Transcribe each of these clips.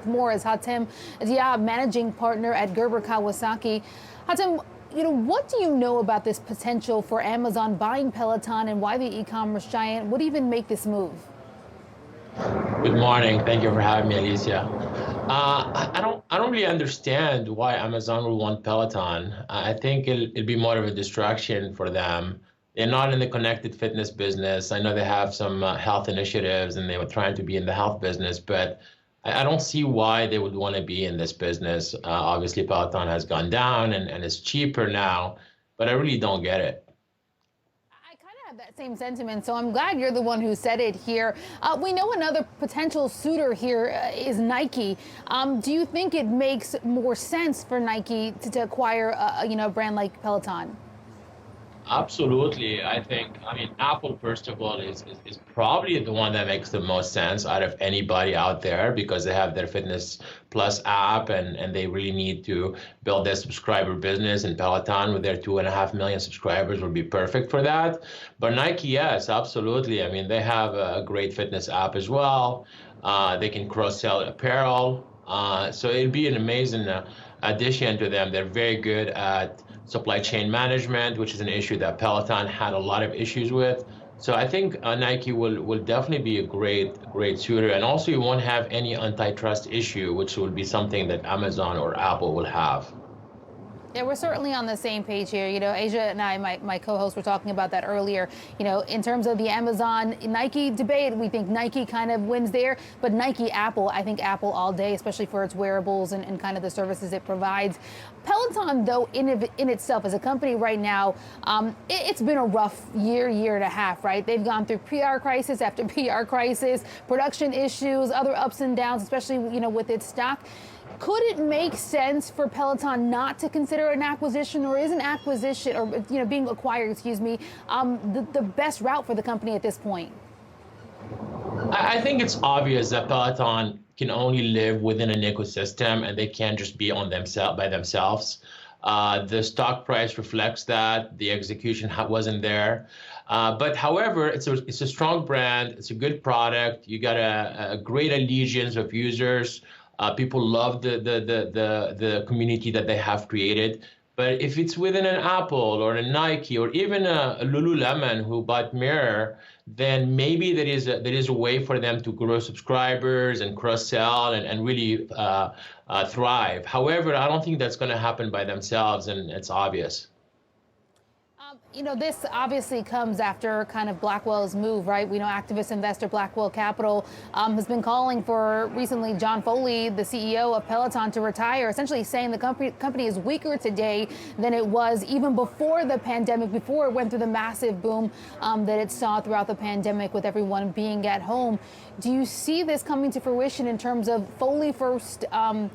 with more is Hatem Dhiab, managing partner at Gerber Kawasaki. Hatem, what do you know about this potential for Amazon buying Peloton and why the e-commerce giant would even make this move? Good morning. Thank you for having me, Alicia. I don't really understand why Amazon would want Peloton. I think it'll be more of a distraction for them. They're not in the connected fitness business. I know they have some health initiatives and they were trying to be in the health business, but I don't see why they would want to be in this business. Obviously, Peloton has gone down and is cheaper now, but I really don't get it. That same sentiment, so I'm glad you're the one who said it here. We know another potential suitor here is Nike. Do you think it makes more sense for Nike to acquire a brand like Peloton? Absolutely. Apple, first of all, is probably the one that makes the most sense out of anybody out there because they have their Fitness Plus app and they really need to build their subscriber business. And Peloton, with their 2.5 million subscribers, would be perfect for that. But Nike, yes, absolutely. They have a great fitness app as well. They can cross-sell apparel. So it'd be an amazing addition to them. They're very good at supply chain management, which is an issue that Peloton had a lot of issues with. So I think Nike will definitely be a great suitor. And also you won't have any antitrust issue, which will be something that Amazon or Apple will have. Yeah, we're certainly on the same page here. Asia and I, my co-host, were talking about that earlier. In terms of the Amazon Nike debate, we think Nike kind of wins there, but Nike Apple, I think Apple all day, especially for its wearables and kind of the services it provides. Peloton, though, in itself as a company right now, it's been a rough year and a half, right? They've gone through PR crisis after PR crisis, production issues, other ups and downs, especially with its stock. Could it make sense for Peloton not to consider an acquisition, or is an acquisition, or being acquired, the best route for the company at this point? I think it's obvious that Peloton can only live within an ecosystem and they can't just be on by themselves. The stock price reflects that. The execution wasn't there. But however, it's a strong brand. It's a good product. You got a great allegiance of users. People love the community that they have created. But if it's within an Apple or a Nike or even a Lululemon who bought Mirror, then maybe there is a way for them to grow subscribers and cross-sell and really thrive. However, I don't think that's going to happen by themselves, and it's obvious. This obviously comes after kind of Blackwell's move, right? We know activist investor Blackwell Capital has been calling for recently John Foley, the CEO of Peloton, to retire, essentially saying the company is weaker today than it was even before the pandemic, before it went through the massive boom that it saw throughout the pandemic with everyone being at home. Do you see this coming to fruition in terms of Foley first, kind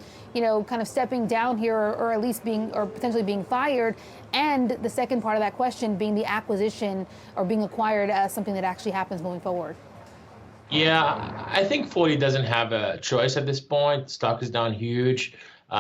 of stepping down here or at least potentially being fired? And the second part of that question being the acquisition or being acquired as something that actually happens moving forward. Yeah, I think Foley doesn't have a choice at this point. Stock is down huge.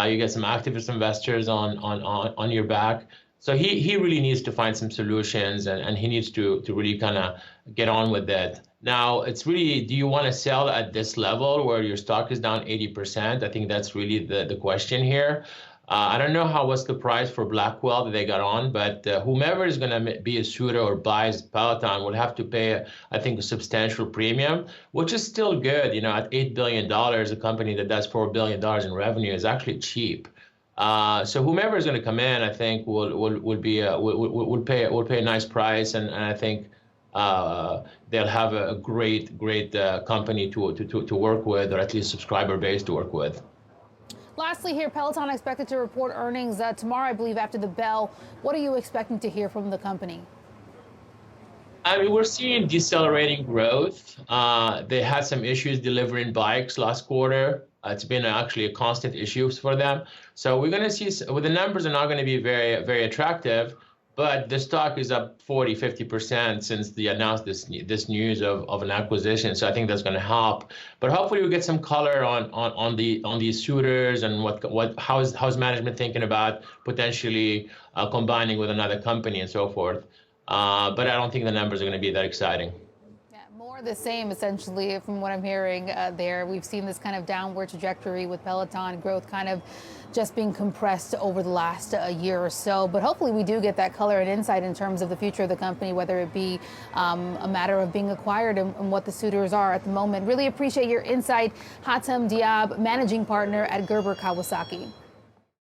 You get some activist investors on your back. So he really needs to find some solutions and he needs to really kind of get on with it. Now, it's really, do you want to sell at this level where your stock is down 80%? I think that's really the question here. I don't know what's the price for Blackwell that they got on, but whomever is going to be a suitor or buys Peloton will have to pay, I think, a substantial premium, which is still good. At $8 billion, a company that does $4 billion in revenue is actually cheap. So whomever is going to come in, I think, will pay a nice price, and I think they'll have a great company to work with, or at least subscriber base to work with. Lastly here, Peloton expected to report earnings tomorrow, I believe, after the bell. What are you expecting to hear from the company? We're seeing decelerating growth. They had some issues delivering bikes last quarter. It's been actually a constant issue for them. So we're going to see, the numbers are not going to be very, very attractive, but the stock is up 50% since they announced this news of an acquisition. So I think that's going to help. But hopefully we get some color on these suitors and how's management thinking about potentially combining with another company and so forth. But I don't think the numbers are going to be that exciting. Yeah, more The same, essentially, from what I'm hearing there. We've seen this kind of downward trajectory with Peloton growth kind of just being compressed over the last year or so. But hopefully we do get that color and insight in terms of the future of the company, whether it be a matter of being acquired and what the suitors are at the moment. Really appreciate your insight, Hatem Dhiab, managing partner at Gerber Kawasaki.